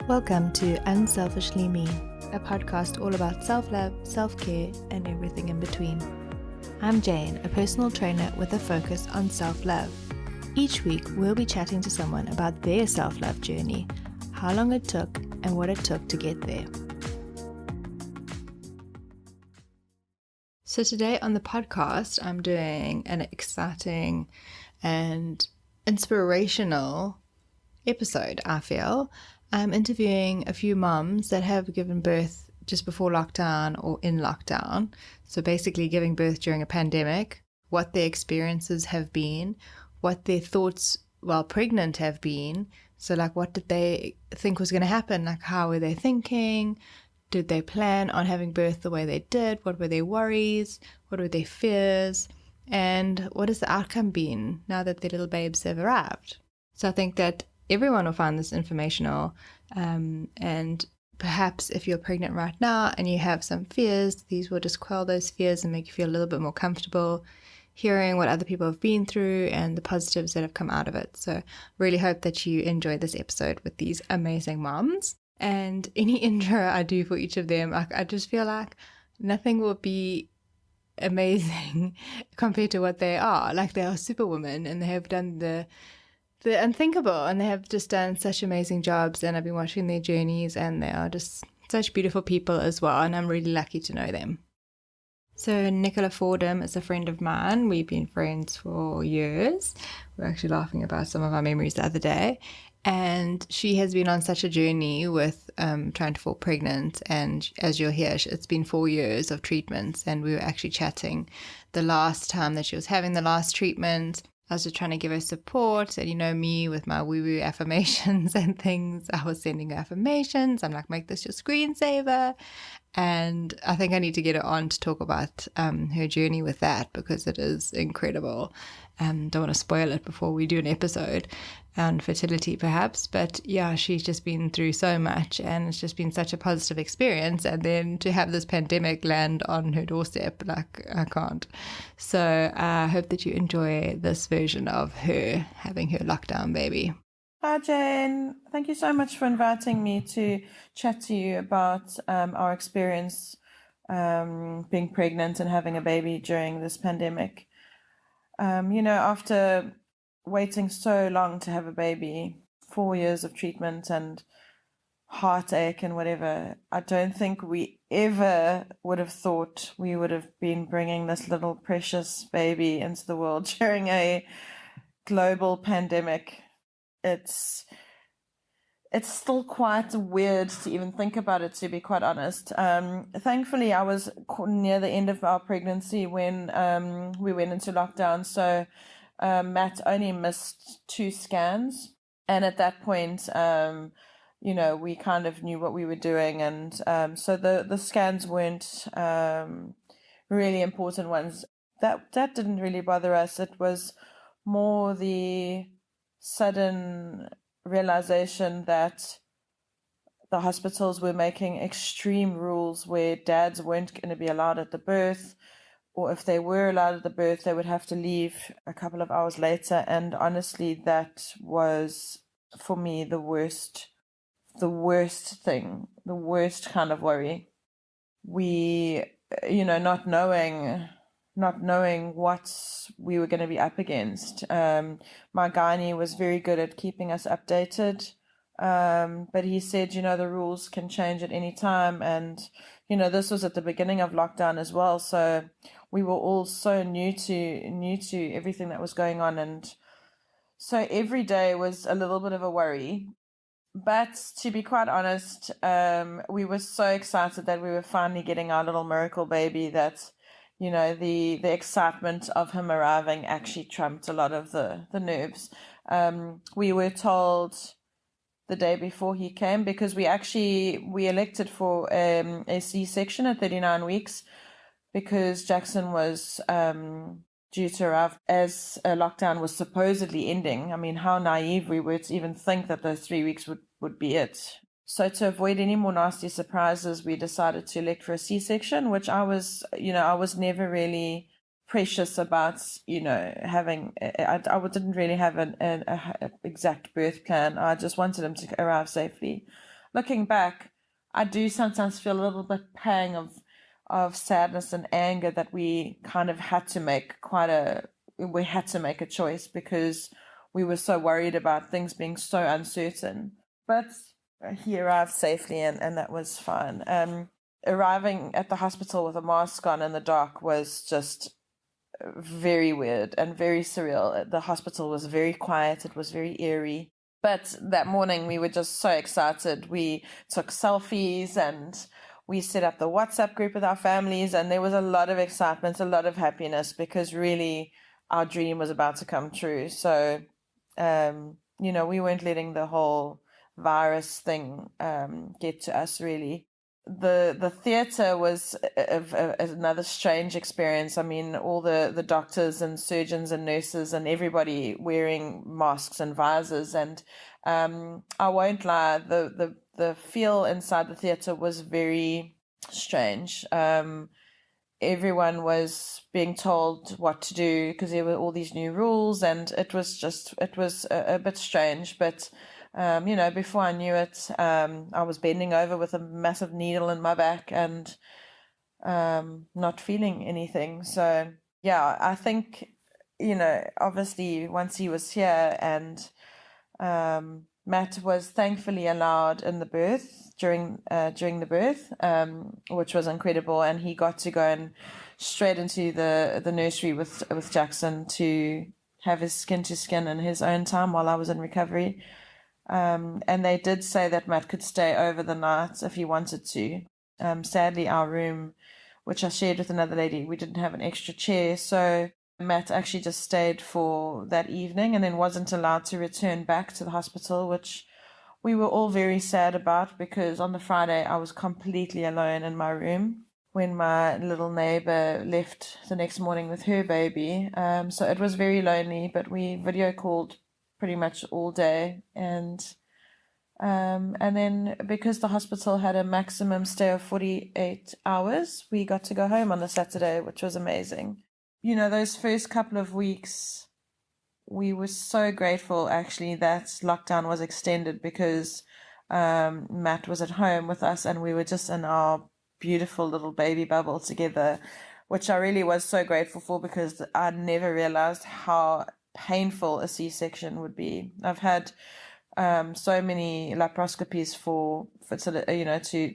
Welcome to Unselfishly Me, a podcast all about self-love, self-care, and everything in between. I'm Jane, a personal trainer with a focus on self-love. Each week, we'll be chatting to someone about their self-love journey, how long it took, and what it took to get there. So today on the podcast, I'm doing an exciting and inspirational episode, I feel. I'm interviewing a few mums that have given birth just before lockdown or in lockdown. So basically giving birth during a pandemic, what their experiences have been, what their thoughts while pregnant have been. So like, what did they think was going to happen? Like, how were they thinking? Did they plan on having birth the way they did? What were their worries? What were their fears? And what has the outcome been now that their little babes have arrived? So I think that everyone will find this informational, and perhaps if you're pregnant right now and you have some fears, these will just quell those fears and make you feel a little bit more comfortable hearing what other people have been through and the positives that have come out of it. So really hope that you enjoy this episode with these amazing moms. And any intro I do for each of them, I just feel like nothing will be amazing compared to what they are. Like, they are superwomen and they have done the unthinkable, and they have just done such amazing jobs, and I've been watching their journeys, and they are just such beautiful people as well, and I'm really lucky to know them. So Nicola Fordham is a friend of mine. We've been friends for years. We're actually laughing about some of our memories the other day, and she has been on such a journey with trying to fall pregnant, and as you'll hear, it's been 4 years of treatments, and we were actually chatting the last time that she was having the last treatment. I was just trying to give her support, and you know me with my woo-woo affirmations and things. I was sending her affirmations. I'm like, make this your screensaver. And I think I need to get her on to talk about her journey with that, because it is incredible. Don't want to spoil it before we do an episode on fertility perhaps, but yeah, she's just been through so much, and it's just been such a positive experience. And then to have this pandemic land on her doorstep, like, I can't. So I hope that you enjoy this version of her having her lockdown baby. Hi Jane, thank you so much for inviting me to chat to you about our experience being pregnant and having a baby during this pandemic. After waiting so long to have a baby, 4 years of treatment and heartache and whatever, I don't think we ever would have thought we would have been bringing this little precious baby into the world during a global pandemic. It's still quite weird to even think about it, to be quite honest. Thankfully, I was near the end of our pregnancy when we went into lockdown. So Matt only missed 2 scans. And at that point, we kind of knew what we were doing. And so the scans weren't really important ones. That didn't really bother us. It was more the sudden realization that the hospitals were making extreme rules where dads weren't going to be allowed at the birth, or if they were allowed at the birth, they would have to leave a couple of hours later. And honestly, that was, for me, the worst thing, the worst kind of worry. We, not knowing what we were going to be up against. My gynae was very good at keeping us updated, but he said, the rules can change at any time. And, this was at the beginning of lockdown as well. So we were all so new to everything that was going on. And so every day was a little bit of a worry. But to be quite honest, we were so excited that we were finally getting our little miracle baby that, the excitement of him arriving actually trumped a lot of the nerves. We were told the day before he came, because we elected for a C-section at 39 weeks, because Jackson was due to arrive as a lockdown was supposedly ending. I mean, how naive we were to even think that those 3 weeks would be it. So to avoid any more nasty surprises, we decided to elect for a C-section, which I was never really precious about, having, I didn't really have an exact birth plan. I just wanted him to arrive safely. looking back, I do sometimes feel a little bit pang of sadness and anger that we kind of had to make we had to make a choice because we were so worried about things being so uncertain. But he arrived safely, and that was fine. Arriving at the hospital with a mask on in the dark was just very weird and very surreal. The hospital was very quiet. It was very eerie. But that morning we were just so excited. We took selfies and we set up the WhatsApp group with our families, and there was a lot of excitement, a lot of happiness, because really our dream was about to come true. So, we weren't letting the whole virus thing get to us, really. The theatre was another strange experience. I mean, all the doctors and surgeons and nurses and everybody wearing masks and visors, and I won't lie, the feel inside the theatre was very strange. Everyone was being told what to do because there were all these new rules, and it was a bit strange. But before I knew it, I was bending over with a massive needle in my back and not feeling anything. So yeah, I think, obviously once he was here, and Matt was thankfully allowed in the birth during the birth, which was incredible, and he got to go straight into the nursery with Jackson to have his skin to skin in his own time while I was in recovery. And they did say that Matt could stay over the night if he wanted to. Sadly, our room, which I shared with another lady, we didn't have an extra chair, so Matt actually just stayed for that evening and then wasn't allowed to return back to the hospital, which we were all very sad about, because on the Friday I was completely alone in my room when my little neighbor left the next morning with her baby. So it was very lonely, but we video called pretty much all day, and then because the hospital had a maximum stay of 48 hours, we got to go home on the Saturday, which was amazing. Those first couple of weeks, we were so grateful actually that lockdown was extended, because Matt was at home with us and we were just in our beautiful little baby bubble together, which I really was so grateful for, because I never realized how painful a C-section would be. I've had so many laparoscopies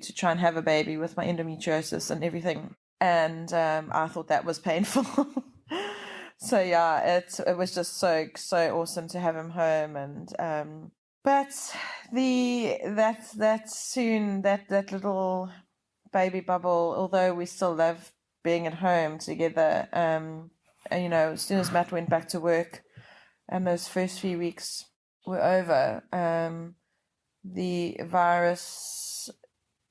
to try and have a baby with my endometriosis and everything, and I thought that was painful. So yeah, it was just so awesome to have him home, and but that little baby bubble, although we still love being at home together, and, as soon as Matt went back to work and those first few weeks were over, the virus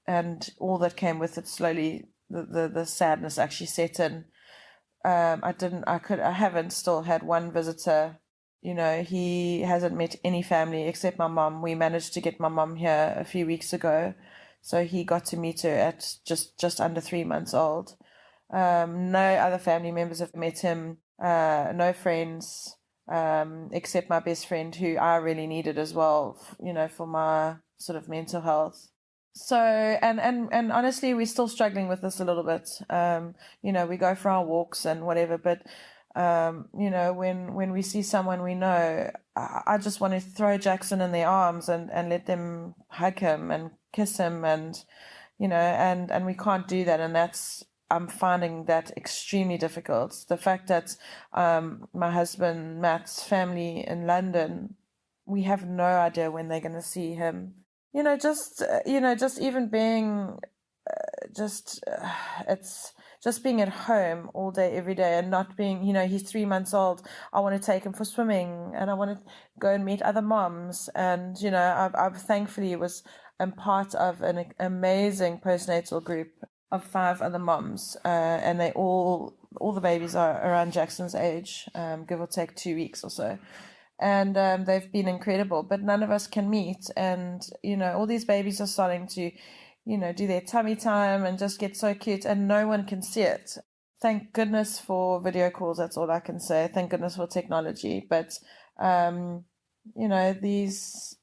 and all that came with it slowly, the sadness actually set in. I haven't still had one visitor. He hasn't met any family except my mum. We managed to get my mum here a few weeks ago, so he got to meet her at just under 3 months old. No other family members have met him. No friends, except my best friend, who I really needed as well, for my sort of mental health. So, and honestly, we're still struggling with this a little bit. We go for our walks and whatever, but when we see someone we know, I just want to throw Jackson in their arms and let them hug him and kiss him, and and we can't do that, and I'm finding that extremely difficult. The fact that my husband Matt's family in London, we have no idea when they're going to see him. Just even being it's just being at home all day every day, and not being, he's 3 months old. I want to take him for swimming, and I want to go and meet other moms, and I thankfully was part of an amazing postnatal group of 5 other moms, and they all the babies are around Jackson's age, give or take 2 weeks or so. And they've been incredible, but none of us can meet. And, all these babies are starting to, do their tummy time and just get so cute, and no one can see it. Thank goodness for video calls. That's all I can say. Thank goodness for technology. But, these,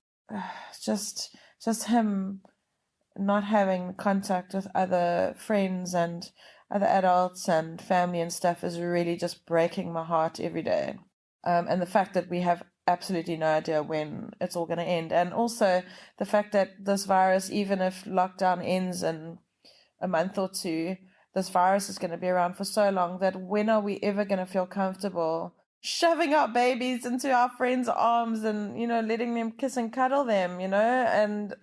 just him not having contact with other friends and other adults and family and stuff is really just breaking my heart every day. And the fact that we have absolutely no idea when it's all going to end. And also the fact that this virus, even if lockdown ends in a month or two, this virus is going to be around for so long that when are we ever going to feel comfortable shoving our babies into our friends' arms and, letting them kiss and cuddle them, and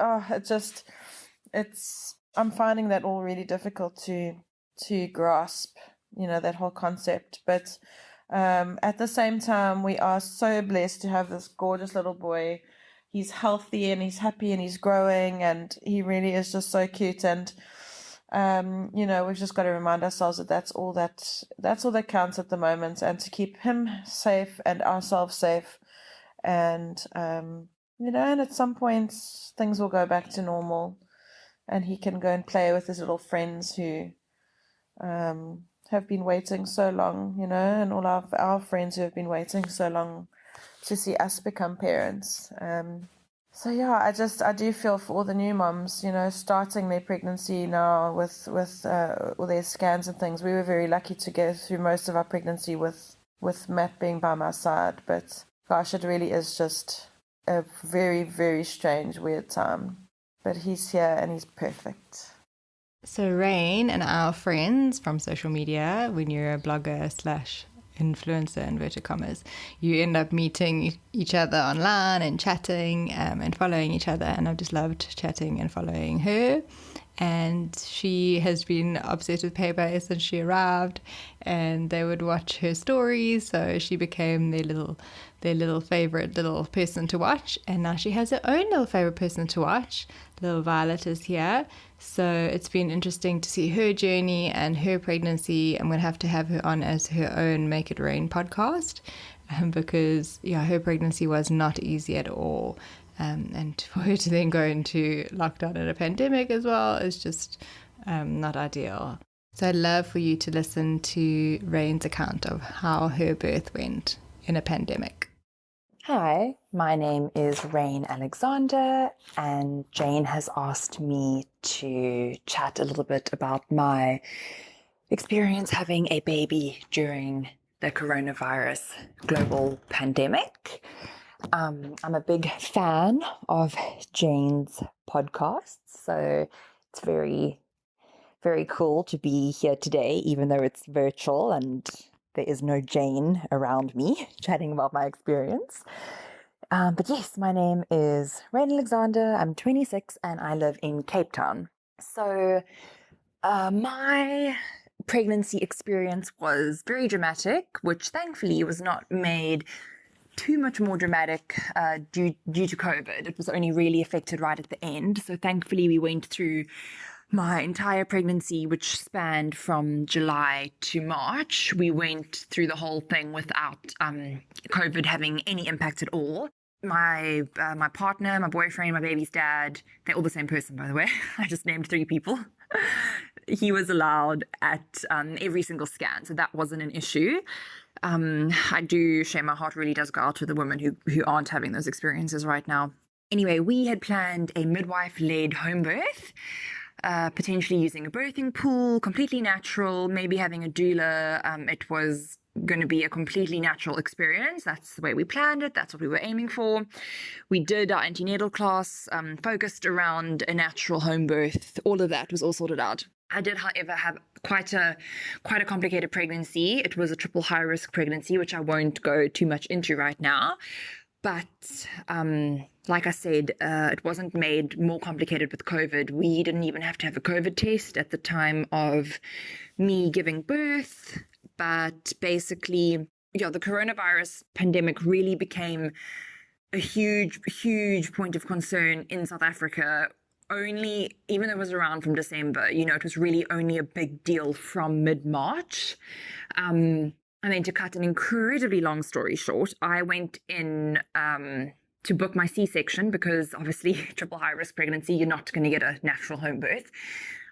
I'm finding that all really difficult to grasp, that whole concept. But at the same time, we are so blessed to have this gorgeous little boy. He's healthy and he's happy and he's growing and he really is just so cute. And we've just got to remind ourselves that that's all that counts at the moment, and to keep him safe and ourselves safe. And and at some point things will go back to normal, and he can go and play with his little friends who have been waiting so long, and all of our friends who have been waiting so long to see us become parents. So yeah, I do feel for all the new moms, starting their pregnancy now with all their scans and things. We were very lucky to go through most of our pregnancy with Matt being by my side, but gosh, it really is just a very, very strange, weird time. But he's here and he's perfect. So Rain and our friends from social media, when you're a blogger / influencer, inverted commas, you end up meeting each other online and chatting and following each other. And I've just loved chatting and following her. And she has been obsessed with Paper since she arrived, and they would watch her stories. So she became their little favorite little person to watch. And now she has her own little favorite person to watch. Little Violet is here. So it's been interesting to see her journey and her pregnancy. I'm going to have her on as her own Make It Rain podcast, because her pregnancy was not easy at all. And for her to then go into lockdown and a pandemic as well is just not ideal. So I'd love for you to listen to Rain's account of how her birth went in a pandemic. Hi, my name is Rain Alexander, and Jane has asked me to chat a little bit about my experience having a baby during the coronavirus global pandemic. I'm a big fan of Jane's podcasts, so it's very, very cool to be here today, even though it's virtual and there is no Jane around me chatting about my experience. But yes, my name is Rain Alexander. I'm 26 and I live in Cape Town. So my pregnancy experience was very dramatic, which thankfully was not made too much more dramatic due to COVID. It was only really affected right at the end. So thankfully we went through my entire pregnancy, which spanned from July to March. We went through the whole thing without COVID having any impact at all. My partner, my boyfriend, my baby's dad, they're all the same person, by the way. I just named 3 people. He was allowed at every single scan, so that wasn't an issue. I do share my heart really does go out to the women who aren't having those experiences right now. Anyway, we had planned a midwife-led home birth, potentially using a birthing pool, completely natural, maybe having a doula. It was going to be a completely natural experience. That's the way we planned it. That's what we were aiming for. We did our antenatal class, focused around a natural home birth. All of that was all sorted out. I did, however, have quite a complicated pregnancy. It was a triple high-risk pregnancy, which I won't go too much into right now. But like I said, it wasn't made more complicated with COVID. We didn't even have to have a COVID test at the time of me giving birth. But basically, the coronavirus pandemic really became a huge, huge point of concern in South Africa. Only, even though it was around from December, it was really only a big deal from mid-March. And then to cut an incredibly long story short, I went in to book my C-section because obviously triple high-risk pregnancy, you're not going to get a natural home birth.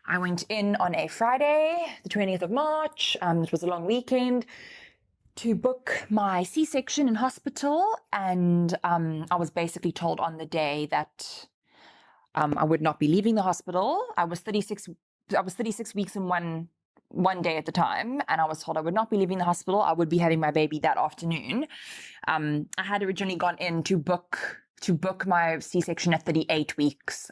I went in on a Friday, the 20th of March. It was a long weekend to book my C-section in hospital. And I was basically told on the day that I would not be leaving the hospital. I was 36 weeks in one day at the time, and I was told I would not be leaving the hospital. I would be having my baby that afternoon. I had originally gone in to book my C-section at 38 weeks.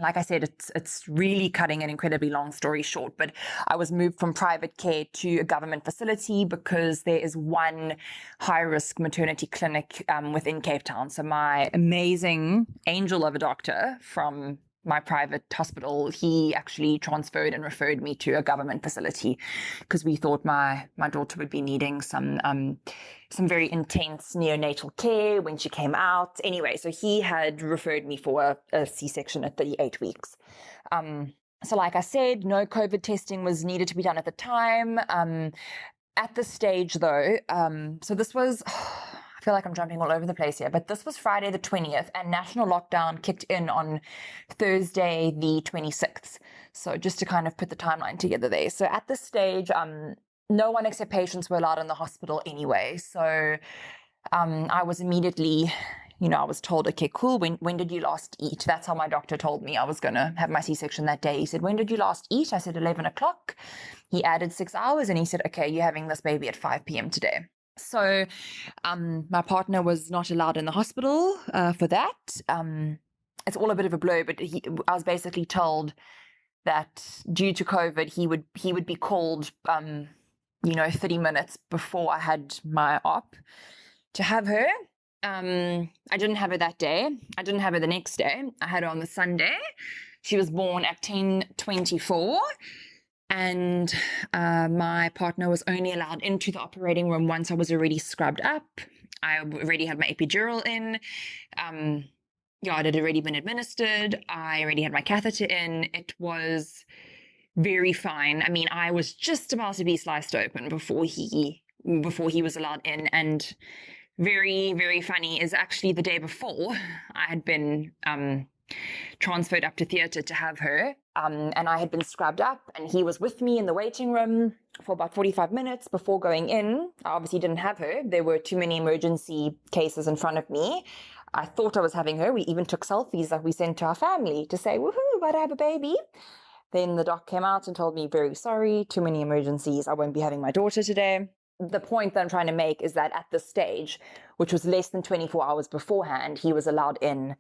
Like I said, it's really cutting an incredibly long story short, but I was moved from private care to a government facility because there is one high-risk maternity clinic within Cape Town. So my amazing angel of a doctor from my private hospital, he actually transferred and referred me to a government facility because we thought my daughter would be needing some very intense neonatal care when she came out. Anyway, so he had referred me for a C-section at 38 weeks. So like I said, no COVID testing was needed to be done at the time. At this stage though, so this was... I feel like I'm jumping all over the place here, but this was Friday the 20th and national lockdown kicked in on Thursday the 26th. So just to kind of put the timeline together there. So at this stage, no one except patients were allowed in the hospital anyway. So I was immediately, I was told, okay, cool. When did you last eat? That's how my doctor told me I was going to have my C-section that day. He said, when did you last eat? I said, 11 o'clock. He added 6 hours and he said, okay, you're having this baby at 5 p.m. today. So my partner was not allowed in the hospital for that. It's all a bit of a blur, but I was basically told that due to COVID, he would be called, 30 minutes before I had my op to have her. I didn't have her that day. I didn't have her the next day. I had her on the Sunday. She was born at 10:24. And my partner was only allowed into the operating room once I was already scrubbed up. I already had my epidural in. It had already been administered. I already had my catheter in. It was very fine. I mean, I was just about to be sliced open before he was allowed in. And very, very funny is actually the day before I had been transferred up to theatre to have her. And I had been scrubbed up and he was with me in the waiting room for about 45 minutes before going in. I obviously didn't have her. There were too many emergency cases in front of me. I thought I was having her. We even took selfies that we sent to our family to say, woohoo, about to have a baby. Then the doc came out and told me, very sorry, too many emergencies. I won't be having my daughter today. The point that I'm trying to make is that at this stage, which was less than 24 hours beforehand, he was allowed in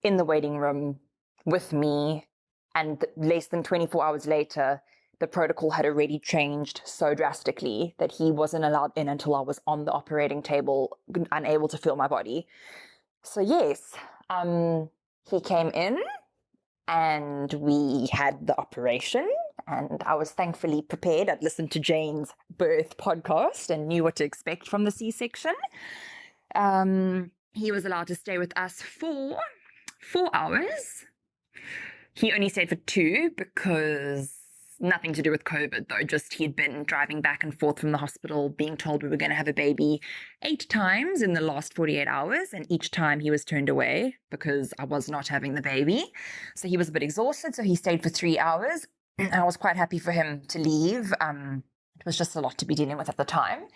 the waiting room with me. And less than 24 hours later, the protocol had already changed so drastically that he wasn't allowed in until I was on the operating table, unable to feel my body. So yes, he came in and we had the operation and I was thankfully prepared. I'd listened to Jane's birth podcast and knew what to expect from the C-section. He was allowed to stay with us for 4 hours. He only stayed for 2 because nothing to do with COVID, though. Just he'd been driving back and forth from the hospital, being told we were going to have a baby 8 times in the last 48 hours. And each time he was turned away because I was not having the baby. So he was a bit exhausted. So he stayed for 3 hours. And I was quite happy for him to leave. It was just a lot to be dealing with at the time.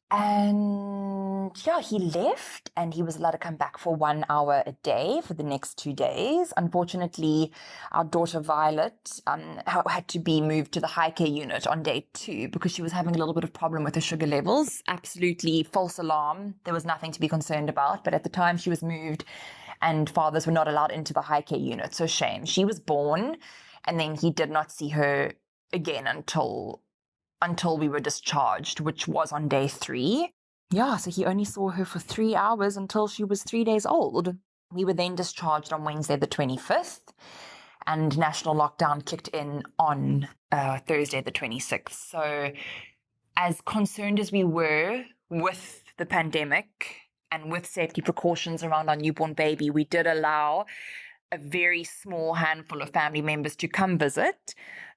And yeah, he left and he was allowed to come back for 1 hour a day for the next 2 days. Unfortunately, our daughter Violet had to be moved to the high care unit on day 2 because she was having a little bit of problem with her sugar levels. Absolutely false alarm. There was nothing to be concerned about. But at the time she was moved and fathers were not allowed into the high care unit. So shame. She was born and then he did not see her again until we were discharged, which was on day 3. Yeah, so he only saw her for 3 hours until she was 3 days old. We were then discharged on Wednesday the 25th, and national lockdown kicked in on Thursday the 26th. So as concerned as we were with the pandemic and with safety precautions around our newborn baby, we did allow a very small handful of family members to come visit.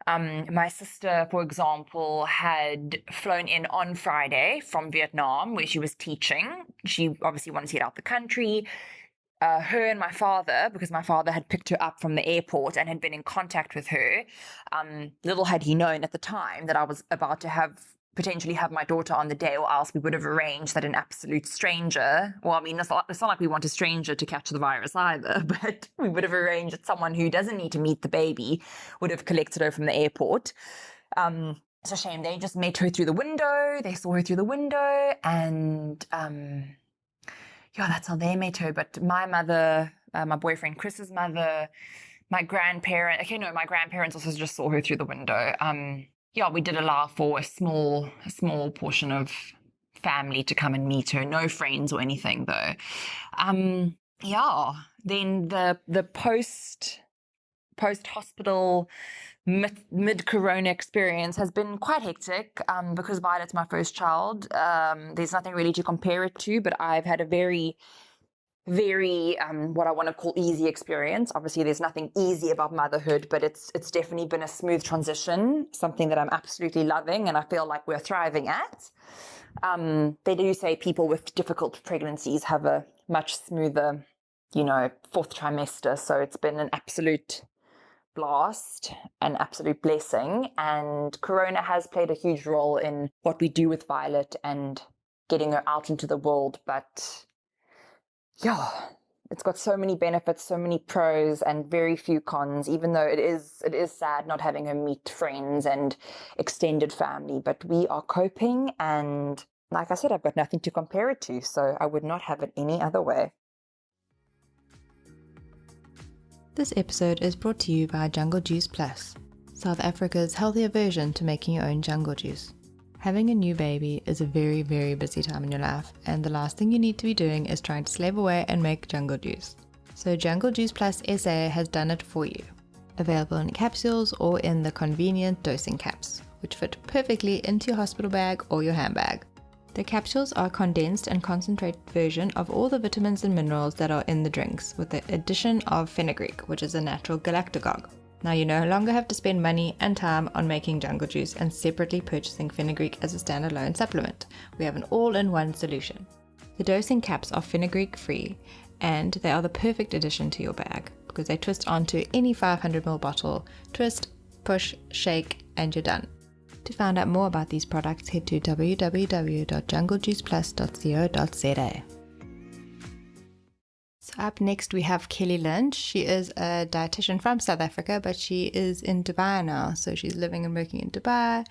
My sister, for example, had flown in on Friday from Vietnam where she was teaching. She obviously wanted to get out the country. Her and my father, because my father had picked her up from the airport and had been in contact with her. Little had he known at the time that I was about to have potentially have my daughter on the day, or else we would have arranged that an absolute stranger, well, I mean, it's not like we want a stranger to catch the virus either, but we would have arranged that someone who doesn't need to meet the baby would have collected her from the airport. It's a shame. They just met her through the window. They saw her through the window, and that's how they met her. But my mother, my boyfriend Chris's mother, my grandparents also just saw her through the window. We did allow for a small portion of family to come and meet her. No friends or anything, though. Then the post-hospital mid-corona experience has been quite hectic because Violet's my first child. There's nothing really to compare it to, but I've had a very, very what I want to call easy experience. Obviously, there's nothing easy about motherhood, but it's definitely been a smooth transition, something that I'm absolutely loving and I feel like we're thriving at. They do say people with difficult pregnancies have a much smoother, fourth trimester, so it's been an absolute blast, an absolute blessing, and Corona has played a huge role in what we do with Violet and getting her out into the world. But it's got so many benefits, so many pros and very few cons, even though it is sad not having her meet friends and extended family, but we are coping, and like I said, I've got nothing to compare it to, so I would not have it any other way. This episode is brought to you by Jungle Juice Plus, South Africa's healthier version to making your own jungle juice. Having a new baby is a very, very busy time in your life, and the last thing you need to be doing is trying to slave away and make jungle juice. So Jungle Juice Plus SA has done it for you. Available in capsules or in the convenient dosing caps, which fit perfectly into your hospital bag or your handbag. The capsules are a condensed and concentrated version of all the vitamins and minerals that are in the drinks, with the addition of fenugreek, which is a natural galactagogue. Now you no longer have to spend money and time on making jungle juice and separately purchasing fenugreek as a standalone supplement. We have an all-in-one solution. The dosing caps are fenugreek free, and they are the perfect addition to your bag because they twist onto any 500ml bottle. Twist, push, shake, and you're done. To find out more about these products, head to www.junglejuiceplus.co.za. So up next we have Kelly Lynch. She is a dietitian from South Africa, but she is in Dubai now. So she's living and working in Dubai.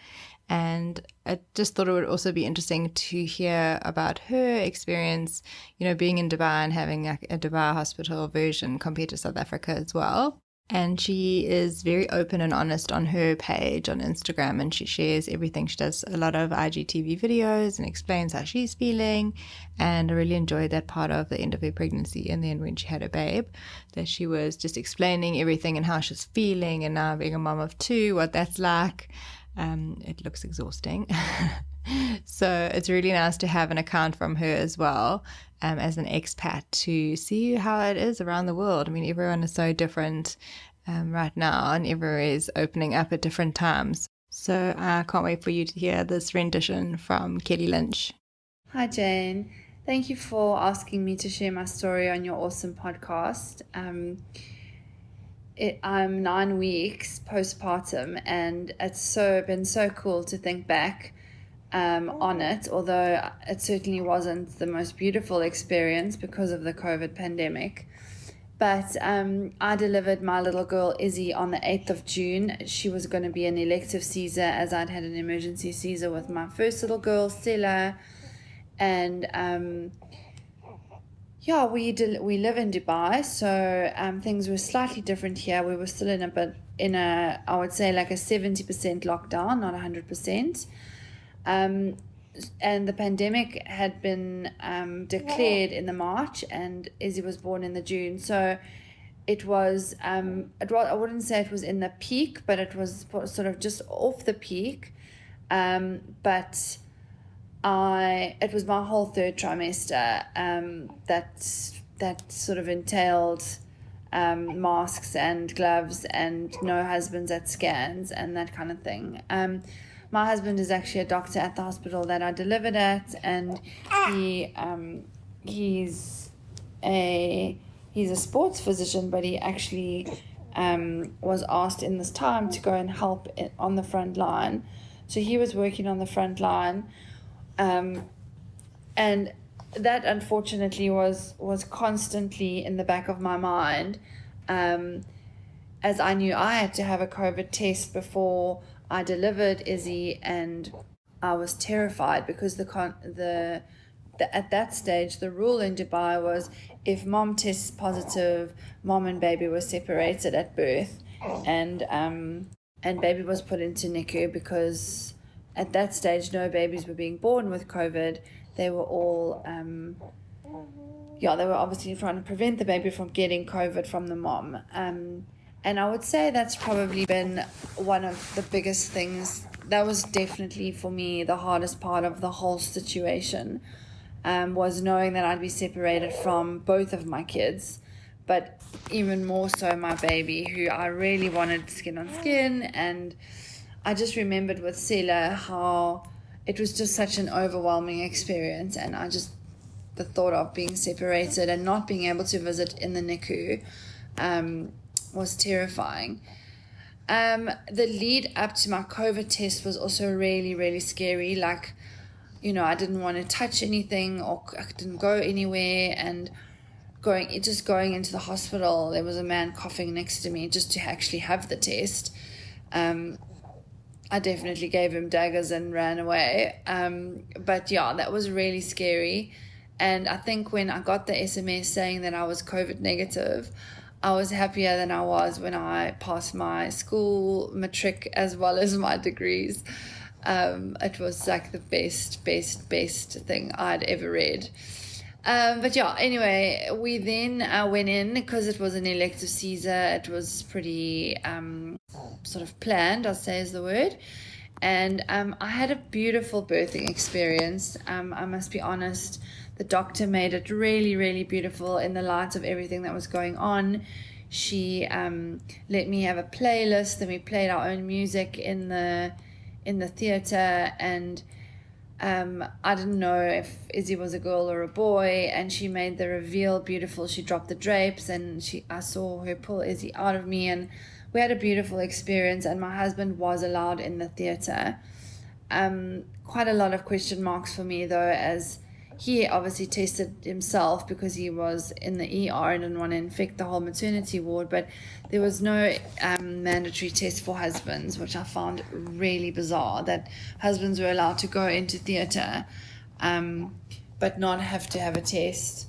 And I just thought it would also be interesting to hear about her experience, being in Dubai and having a Dubai hospital version compared to South Africa as well. And she is very open and honest on her page on Instagram, and she shares everything. She does a lot of IGTV videos and explains how she's feeling. And I really enjoyed that part of the end of her pregnancy and then when she had her babe, that she was just explaining everything and how she's feeling, and now being a mom of two, what that's like. It looks exhausting. So it's really nice to have an account from her as well, as an expat, to see how it is around the world. I mean, everyone is so different right now, and everywhere is opening up at different times. So I can't wait for you to hear this rendition from Kelly Lynch. Hi Jane, thank you for asking me to share my story on your awesome podcast. I'm 9 weeks postpartum, and it's been so cool to think back on it, although it certainly wasn't the most beautiful experience because of the COVID pandemic. But I delivered my little girl Izzy on the 8th of June. She was going to be an elective Caesar, as I'd had an emergency Caesar with my first little girl, Stella. And we live in Dubai, so things were slightly different here. We were still I would say like a 70% lockdown, not 100%. And the pandemic had been declared in the March, and Izzy was born in the June. So it was, I wouldn't say it was in the peak, but it was sort of just off the peak. But it was my whole third trimester that sort of entailed masks and gloves and no husbands at scans and that kind of thing. My husband is actually a doctor at the hospital that I delivered at, and he's a sports physician, but he actually was asked in this time to go and help on the front line So he was working on the front line. And that unfortunately was constantly in the back of my mind, as I knew I had to have a COVID test before I delivered Izzy, and I was terrified because at that stage the rule in Dubai was if mom tests positive, mom and baby were separated at birth, and baby was put into NICU because at that stage no babies were being born with COVID. They were all, they were obviously trying to prevent the baby from getting COVID from the mom. And I would say that's probably been one of the biggest things. That was definitely for me the hardest part of the whole situation, was knowing that I'd be separated from both of my kids, but even more so my baby, who I really wanted skin on skin. And I just remembered with Sela how it was just such an overwhelming experience, and the thought of being separated and not being able to visit in the NICU was terrifying. The lead up to my COVID test was also really, really scary. Like, I didn't want to touch anything, or I didn't go anywhere, and going into the hospital, there was a man coughing next to me just to actually have the test. I definitely gave him daggers and ran away. But yeah, that was really scary. And I think when I got the SMS saying that I was COVID negative, I was happier than I was when I passed my school matric as well as my degrees. It was like the best thing I'd ever read. But yeah, anyway, we then went in because it was an elective Caesar. It was pretty sort of planned, I'll say is the word. And I had a beautiful birthing experience. I must be honest, the doctor made it really, really beautiful in the light of everything that was going on. She let me have a playlist, and we played our own music in the theatre, and I didn't know if Izzy was a girl or a boy, and she made the reveal beautiful. She dropped the drapes, and I saw her pull Izzy out of me, and we had a beautiful experience. And my husband was allowed in the theatre. Quite a lot of question marks for me though, as he obviously tested himself because he was in the ER and didn't want to infect the whole maternity ward, but there was no mandatory test for husbands, which I found really bizarre, that husbands were allowed to go into theatre but not have to have a test.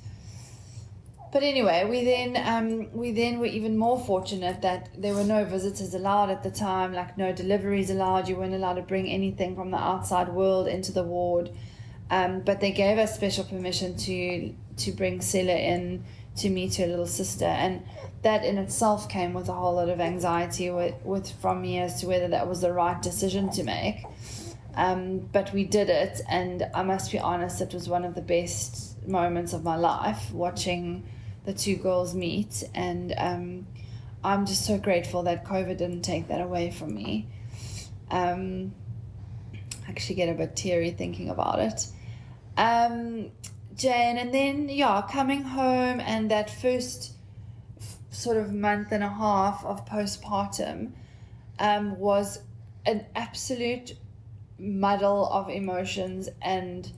But anyway, we then were even more fortunate that there were no visitors allowed at the time, like no deliveries allowed. You weren't allowed to bring anything from the outside world into the ward. But they gave us special permission to bring Sela in to meet her little sister, and that in itself came with a whole lot of anxiety from me as to whether that was the right decision to make. But we did it, and I must be honest, it was one of the best moments of my life, watching the two girls meet, and I'm just so grateful that COVID didn't take that away from me. I actually get a bit teary thinking about it. Jane, and then coming home, and that first sort of month and a half of postpartum was an absolute muddle of emotions, and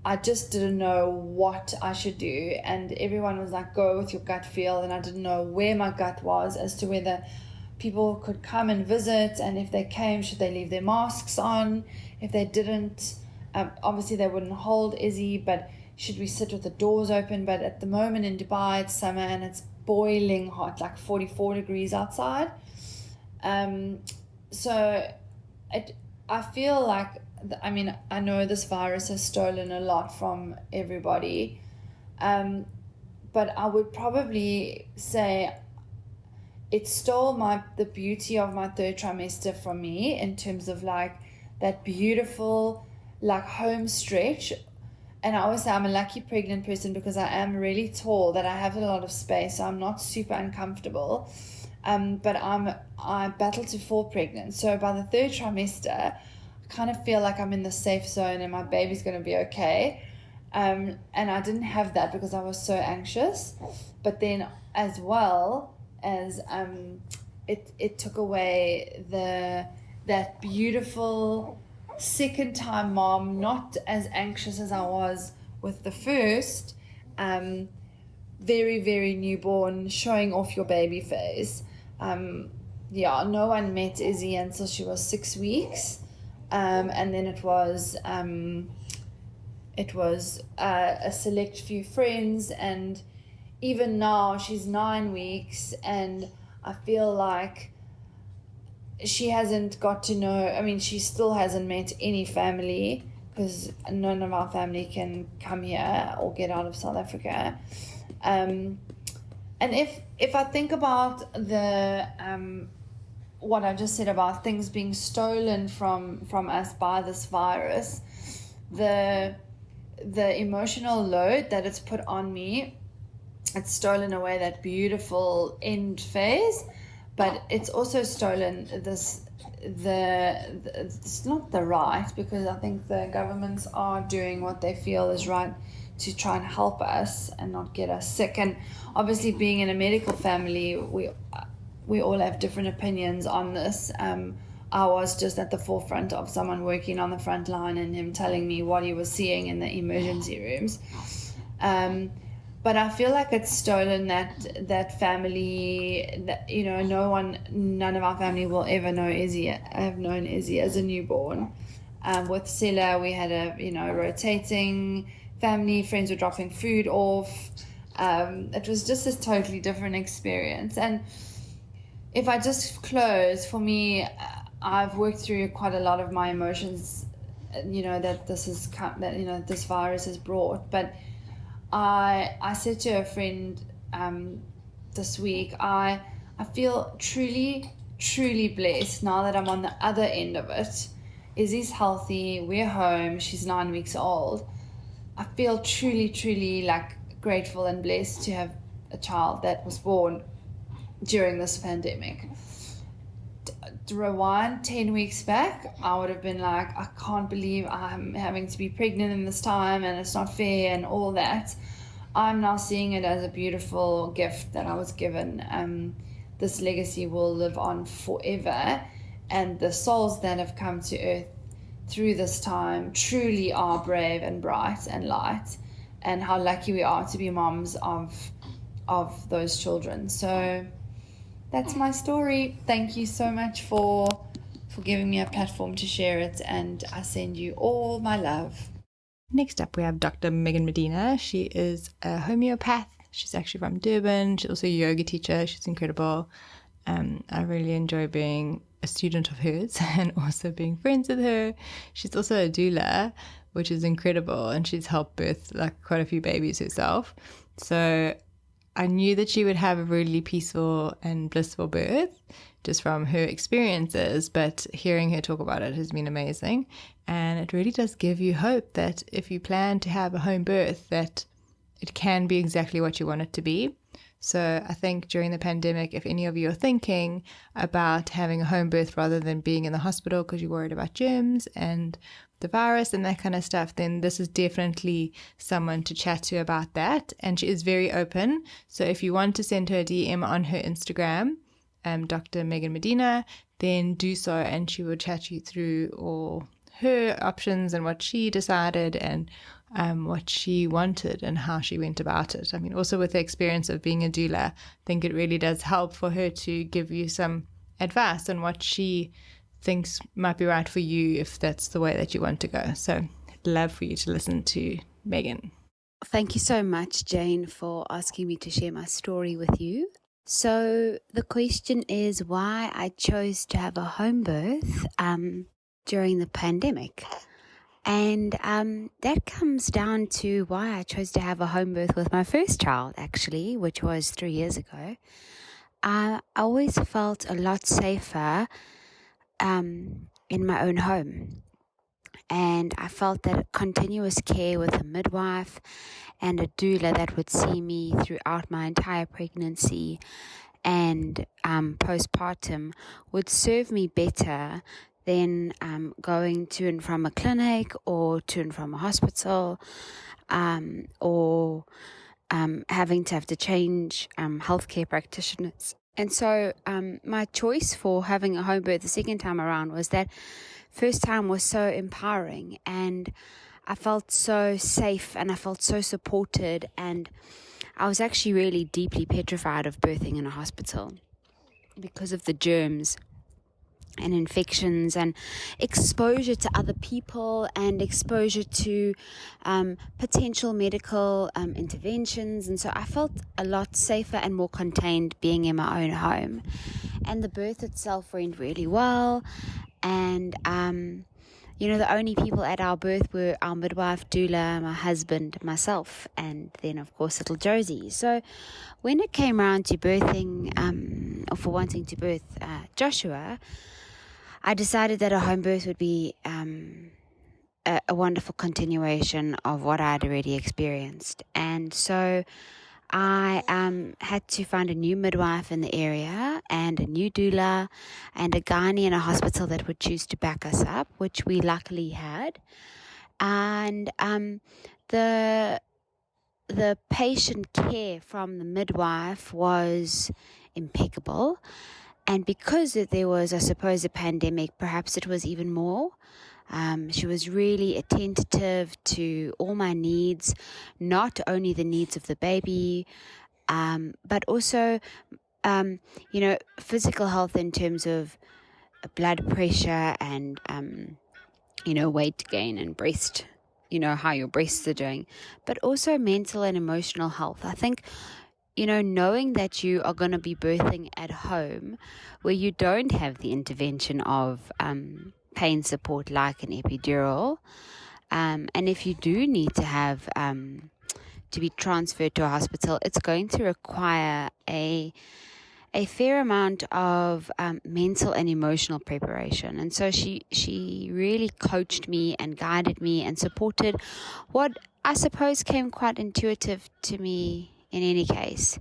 I just didn't know what I should do. And everyone was like, go with your gut feel, and I didn't know where my gut was as to whether people could come and visit, and if they came, should they leave their masks on? If they didn't, obviously they wouldn't hold Izzy, but should we sit with the doors open? But at the moment in Dubai, it's summer and it's boiling hot, like 44 degrees outside. So I feel like, I know this virus has stolen a lot from everybody, but I would probably say it stole the beauty of my third trimester from me, in terms of like that beautiful like home stretch. And I always say I'm a lucky pregnant person because I am really tall, that I have a lot of space, so I'm not super uncomfortable. But I battle to fall pregnant. So by the third trimester, I kind of feel like I'm in the safe zone and my baby's going to be okay. And I didn't have that because I was so anxious. But then as well as it took away that beautiful second time mom, not as anxious as I was with the first, very, very newborn, showing off your baby phase. No one met Izzy until she was 6 weeks. And then it was a select few friends, and even now she's 9 weeks, and I feel like she hasn't got to know, she still hasn't met any family, because none of our family can come here or get out of South Africa. And if I think about the what I just said about things being stolen from us by this virus, the emotional load that it's put on me, it's stolen away that beautiful end phase, but it's also stolen it's not the right, because I think the governments are doing what they feel is right to try and help us and not get us sick. And obviously, being in a medical family, we all have different opinions on this. I was just at the forefront of someone working on the front line and him telling me what he was seeing in the emergency rooms. But I feel like it's stolen that family, that, none of our family will ever know Izzy. I have known Izzy as a newborn. With Silla, we had a rotating family. Friends were dropping food off. It was just a totally different experience. And if I just close, for me, I've worked through quite a lot of my emotions, that this virus has brought. But I said to a friend this week, I feel truly, truly blessed now that I'm on the other end of it. Izzy's healthy, we're home, she's 9 weeks old. I feel truly, truly grateful and blessed to have a child that was born during this pandemic. To rewind 10 weeks back, I would have been like, I can't believe I'm having to be pregnant in this time and it's not fair and all that. I'm now seeing it as a beautiful gift that I was given. This legacy will live on forever, and the souls that have come to earth through this time truly are brave and bright and light, and how lucky we are to be moms of those children. So that's my story. Thank you so much for giving me a platform to share it, and I send you all my love. Next up, we have Dr. Megan Medina. She is a homeopath. She's actually from Durban. She's also a yoga teacher. She's incredible. I really enjoy being a student of hers and also being friends with her. She's also a doula, which is incredible, and she's helped birth quite a few babies herself. So I knew that she would have a really peaceful and blissful birth just from her experiences, but hearing her talk about it has been amazing. And it really does give you hope that if you plan to have a home birth, that it can be exactly what you want it to be. So I think during the pandemic, if any of you are thinking about having a home birth rather than being in the hospital because you're worried about germs and the virus and that kind of stuff, then this is definitely someone to chat to about that. And she is very open. So if you want to send her a DM on her Instagram, Dr. Megan Medina, then do so, and she will chat you through all her options and what she decided and what she wanted and how she went about it. Also with the experience of being a doula, I think it really does help for her to give you some advice on what she thinks might be right for you if that's the way that you want to go. So I'd love for you to listen to Megan. Thank you so much, Jane, for asking me to share my story with you. So the question is why I chose to have a home birth during the pandemic. And that comes down to why I chose to have a home birth with my first child, actually, which was 3 years ago. I always felt a lot safer in my own home. And I felt that continuous care with a midwife and a doula that would see me throughout my entire pregnancy and postpartum would serve me better than going to and from a clinic or to and from a hospital or having to change healthcare practitioners. And so my choice for having a home birth the second time around was that first time was so empowering, and I felt so safe and I felt so supported, and I was actually really deeply petrified of birthing in a hospital because of the germs and infections and exposure to other people and exposure to potential medical interventions. And so I felt a lot safer and more contained being in my own home. And the birth itself went really well. And the only people at our birth were our midwife, doula, my husband, myself, and then, of course, little Josie. So when it came around to birthing, or for wanting to birth Joshua, I decided that a home birth would be a wonderful continuation of what I had already experienced. And so I had to find a new midwife in the area and a new doula and a gynae in a hospital that would choose to back us up, which we luckily had. And the patient care from the midwife was impeccable. And because there was, I suppose, a pandemic, perhaps it was even more. She was really attentive to all my needs, not only the needs of the baby, but also, physical health in terms of blood pressure and, weight gain and breast, how your breasts are doing, but also mental and emotional health. I think, knowing that you are going to be birthing at home where you don't have the intervention of pain support like an epidural, and if you do need to have to be transferred to a hospital, it's going to require a fair amount of mental and emotional preparation. And so she really coached me and guided me and supported what I suppose came quite intuitive to me in any case.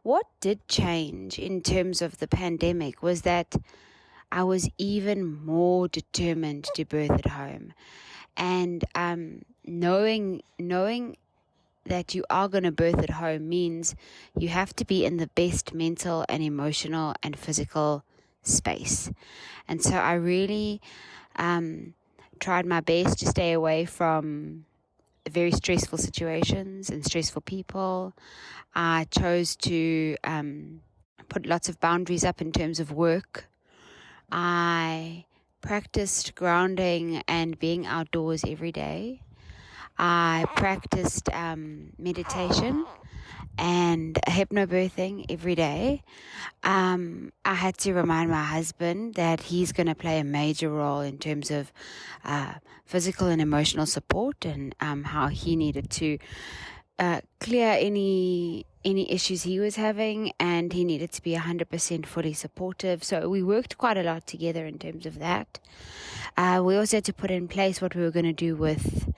What did change in terms of the pandemic was that I was even more determined to birth at home. And knowing that you are going to birth at home means you have to be in the best mental and emotional and physical space. And so I really tried my best to stay away from very stressful situations and stressful people. I chose to put lots of boundaries up in terms of work. I practiced grounding and being outdoors every day. I practiced meditation and hypnobirthing every day. I had to remind my husband that he's going to play a major role in terms of physical and emotional support, and how he needed to clear any issues he was having, and he needed to be 100% fully supportive. So we worked quite a lot together in terms of that. We also had to put in place what we were going to do with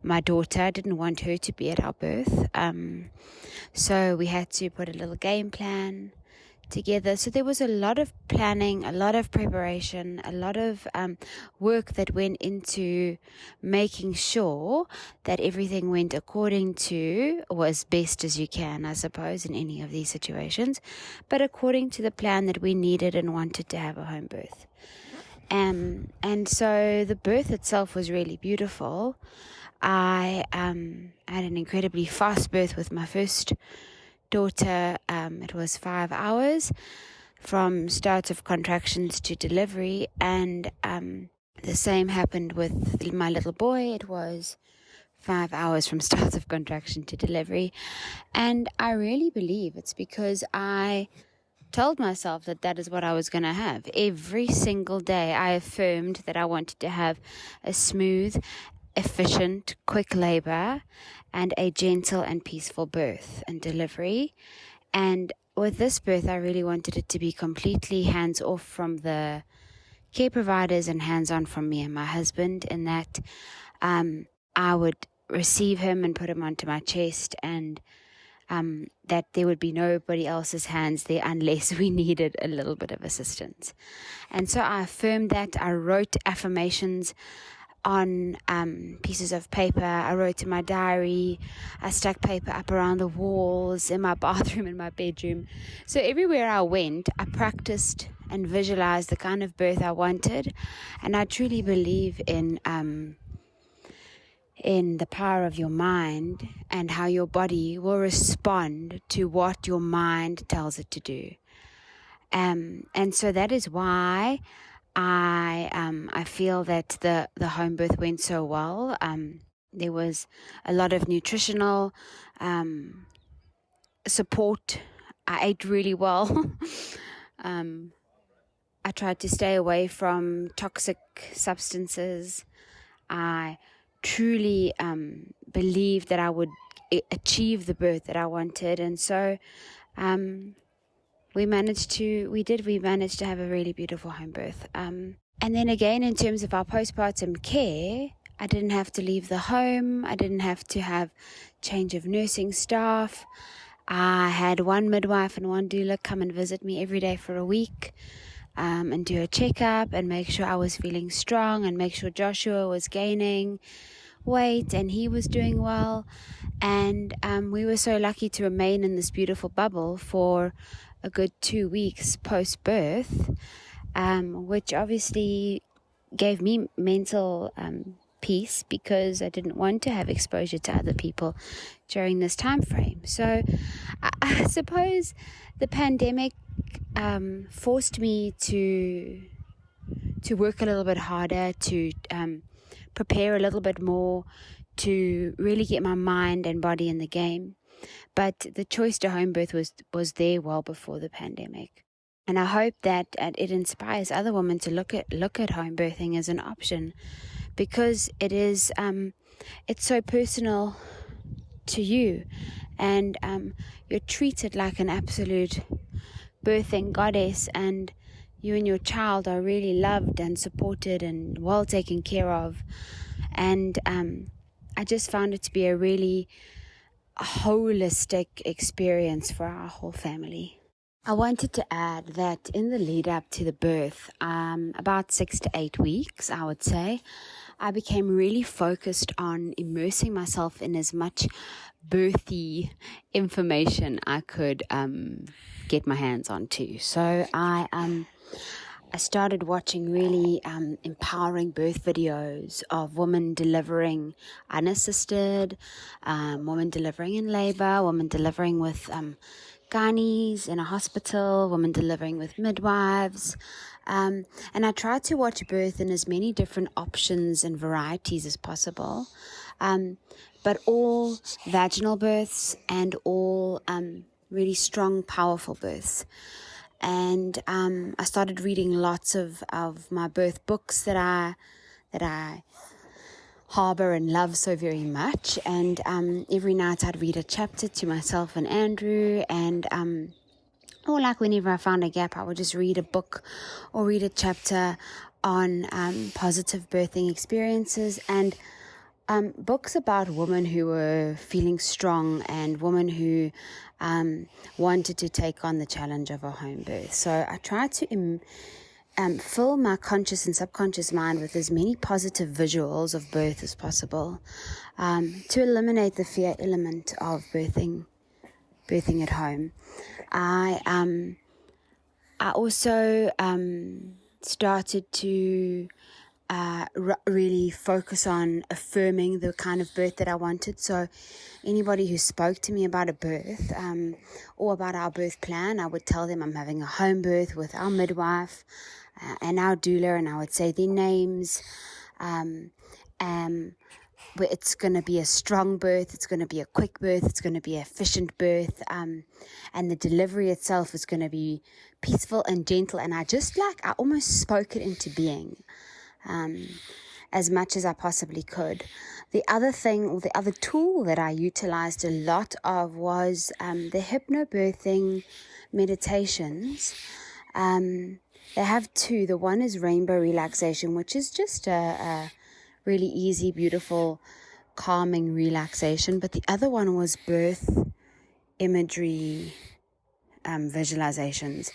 my daughter. I didn't want her to be at our birth. So we had to put a little game plan together. So there was a lot of planning, a lot of preparation, a lot of work that went into making sure that everything went according to, or as best as you can, I suppose, in any of these situations, but according to the plan that we needed and wanted to have a home birth. And so the birth itself was really beautiful. I had an incredibly fast birth with my first daughter. It was 5 hours from start of contractions to delivery, and the same happened with my little boy. It was 5 hours from start of contraction to delivery, and I really believe it's because I told myself that that is what I was going to have. Every single day I affirmed that I wanted to have a smooth, efficient, quick labor and a gentle and peaceful birth and delivery. And with this birth, I really wanted it to be completely hands off from the care providers and hands on from me and my husband, in that I would receive him and put him onto my chest, and that there would be nobody else's hands there unless we needed a little bit of assistance. And so I affirmed that. I wrote affirmations on pieces of paper. I wrote in my diary. I stuck paper up around the walls in my bathroom, in my bedroom. So everywhere I went, I practiced and visualized the kind of birth I wanted. And I truly believe in the power of your mind and how your body will respond to what your mind tells it to do. And so that is why I feel that the home birth went so well. There was a lot of nutritional support. I ate really well. I tried to stay away from toxic substances. I truly believed that I would achieve the birth that I wanted, and so we managed to have a really beautiful home birth. And then again, in terms of our postpartum care, I didn't have to leave the home. I didn't have to have change of nursing staff. I had one midwife and one doula come and visit me every day for a week, and do a checkup and make sure I was feeling strong and make sure Joshua was gaining weight and he was doing well. And we were so lucky to remain in this beautiful bubble for a good 2 weeks post-birth, which obviously gave me mental peace, because I didn't want to have exposure to other people during this time frame. So I suppose the pandemic forced me to work a little bit harder, to prepare a little bit more, to really get my mind and body in the game. But the choice to home birth was there well before the pandemic. And I hope that it inspires other women to look at home birthing as an option, because it is it's so personal to you, and you're treated like an absolute birthing goddess, and you and your child are really loved and supported and well taken care of. And I just found it to be a really holistic experience for our whole family. I wanted to add that in the lead up to the birth, about 6 to 8 weeks, I would say, I became really focused on immersing myself in as much birthy information I could get my hands on too. So I started watching really empowering birth videos of women delivering unassisted, women delivering in labor, women delivering with gynaes in a hospital, women delivering with midwives. And I tried to watch birth in as many different options and varieties as possible, but all vaginal births and all really strong, powerful births. And I started reading lots of my birth books that I harbor and love so very much. And every night I'd read a chapter to myself and Andrew, and or like whenever I found a gap, I would just read a book or read a chapter on positive birthing experiences, and books about women who were feeling strong and women who wanted to take on the challenge of a home birth. So I tried to fill my conscious and subconscious mind with as many positive visuals of birth as possible, to eliminate the fear element of birthing at home. I also started to really focus on affirming the kind of birth that I wanted. So anybody who spoke to me about a birth or about our birth plan, I would tell them I'm having a home birth with our midwife and our doula, and I would say their names. Where it's going to be a strong birth, it's going to be a quick birth, it's going to be an efficient birth, and the delivery itself is going to be peaceful and gentle. And I almost spoke it into being as much as I possibly could. The other tool that I utilized a lot of was the hypnobirthing meditations. They have two. The one is rainbow relaxation, which is just a really easy, beautiful, calming relaxation. But the other one was birth imagery visualizations.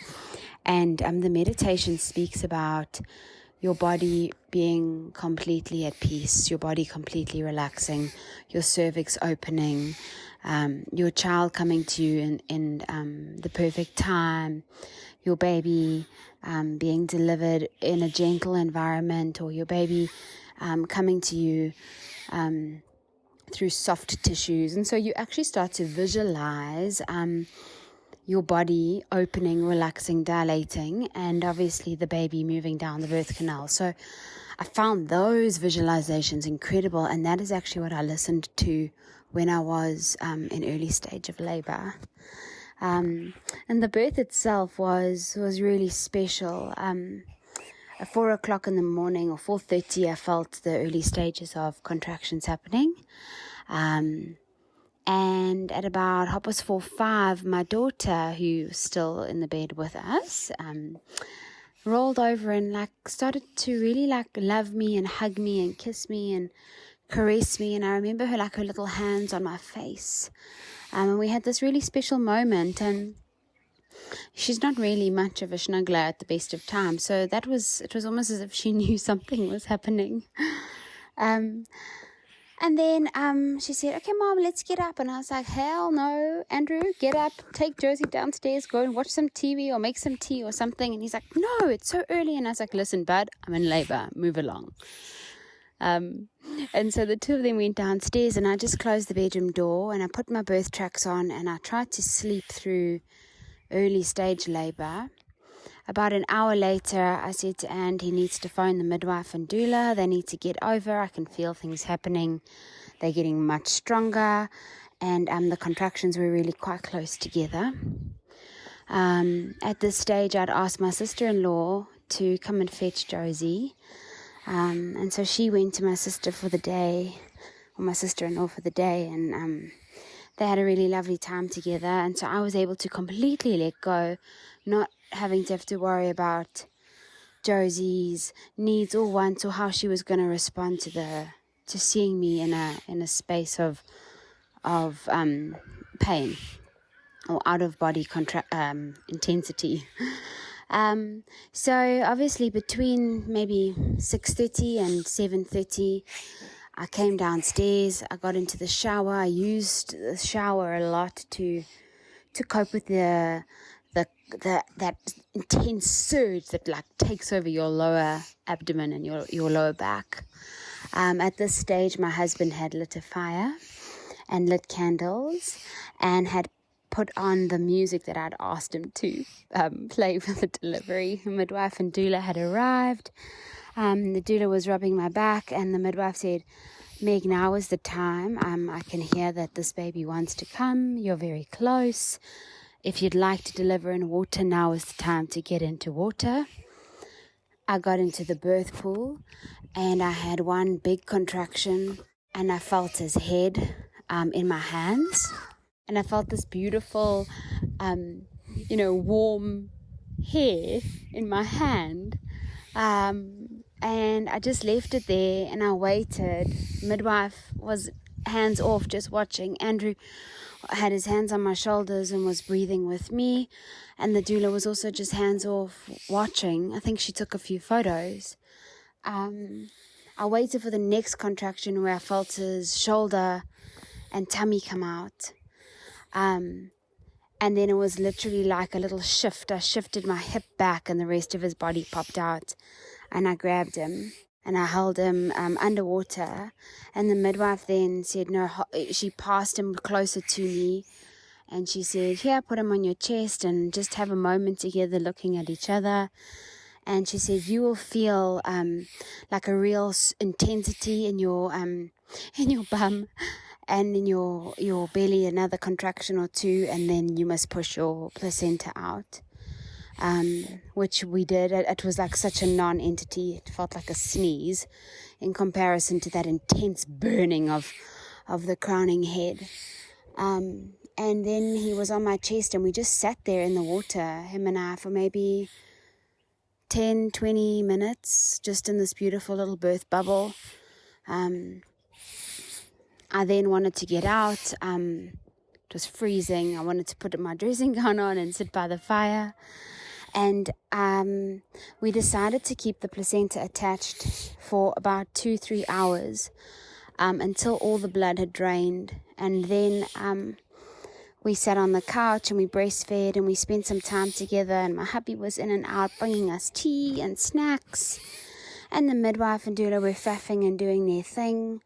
And the meditation speaks about your body being completely at peace, your body completely relaxing, your cervix opening, your child coming to you in the perfect time, your baby being delivered in a gentle environment, or your baby coming to you through soft tissues. And so you actually start to visualize your body opening, relaxing, dilating, and obviously the baby moving down the birth canal. So I found those visualizations incredible, and that is actually what I listened to when I was in early stage of labor. And the birth itself was really special. At 4 o'clock in the morning, or 4:30, I felt the early stages of contractions happening. And at about 4:45, my daughter, who was still in the bed with us, rolled over and started to really love me and hug me and kiss me and caress me. And I remember her her little hands on my face. And we had this really special moment, and she's not really much of a snuggler at the best of times. So it was almost as if she knew something was happening. And then she said, "Okay, Mom, let's get up." And I was like, "Hell no, Andrew, get up, take Josie downstairs, go and watch some TV or make some tea or something." And he's like, "No, it's so early." And I was like, "Listen, bud, I'm in labor, move along." And so the two of them went downstairs, and I just closed the bedroom door and I put my birth tracks on, and I tried to sleep through early stage labor. About an hour later, I said to And, he needs to phone the midwife and doula. They need to get over. I can feel things happening. They're getting much stronger. And the contractions were really quite close together. At this stage, I'd asked my sister-in-law to come and fetch Josie. And so she went to my sister for the day, or my sister-in-law for the day. And they had a really lovely time together. And so I was able to completely let go, not having to have to worry about Josie's needs or wants, or how she was going to respond to seeing me in a space of pain or out of body intensity. So obviously between maybe 6:30 and 7:30, I came downstairs. I got into the shower. I used the shower a lot to cope with that intense surge that takes over your lower abdomen and your lower back. At this stage, my husband had lit a fire and lit candles and had put on the music that I'd asked him to play for the delivery. The midwife and doula had arrived. The doula was rubbing my back, and the midwife said, "Meg, now is the time. I can hear that this baby wants to come. You're very close. If you'd like to deliver in water, now is the time to get into water." I got into the birth pool, and I had one big contraction, and I felt his head in my hands, and I felt this beautiful, warm hair in my hand, and I just left it there, and I waited. Midwife was hands off, just watching. Andrew had his hands on my shoulders and was breathing with me, and the doula was also just hands off watching. I think she took a few photos. I waited for the next contraction, where I felt his shoulder and tummy come out, and then it was literally like a little shift. I shifted my hip back and the rest of his body popped out, and I grabbed him and I held him underwater. And the midwife then said, no, she passed him closer to me, and she said, "Here, put him on your chest and just have a moment together looking at each other." And she said, "You will feel like a real intensity in your bum and in your belly, another contraction or two, and then you must push your placenta out." Which we did. It was like such a non-entity. It felt like a sneeze in comparison to that intense burning of the crowning head. And then he was on my chest, and we just sat there in the water, him and I, for maybe 10-20 minutes, just in this beautiful little birth bubble. I then wanted to get out. It was freezing. I wanted to put my dressing gown on and sit by the fire. And we decided to keep the placenta attached for about 2-3 hours until all the blood had drained. And then we sat on the couch and we breastfed and we spent some time together, and my hubby was in and out bringing us tea and snacks, and the midwife and doula were faffing and doing their thing.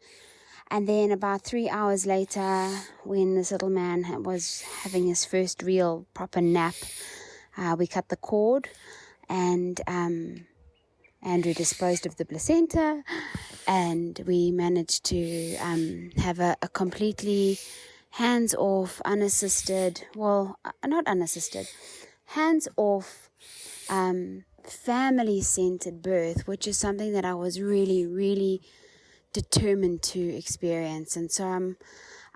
And then about 3 hours later, when this little man was having his first real proper nap, we cut the cord, and Andrew disposed of the placenta, and we managed to have a completely hands-off, hands-off, family-centered birth, which is something that I was really, really determined to experience. And so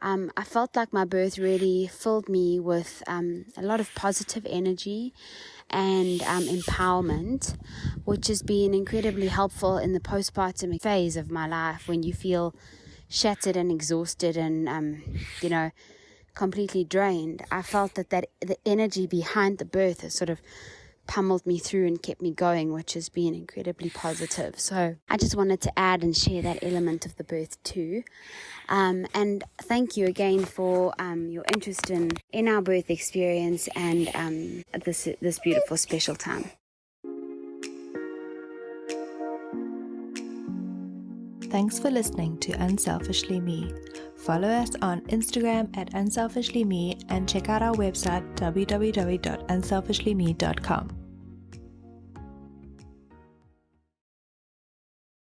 I felt like my birth really filled me with a lot of positive energy and empowerment, which has been incredibly helpful in the postpartum phase of my life, when you feel shattered and exhausted and completely drained. I felt that the energy behind the birth has sort of pummeled me through and kept me going, which has been incredibly positive. So I just wanted to add and share that element of the birth too. And thank you again for your interest in our birth experience and this beautiful special time. Thanks for listening to Unselfishly Me. Follow us on Instagram at unselfishlyme and check out our website www.unselfishlyme.com.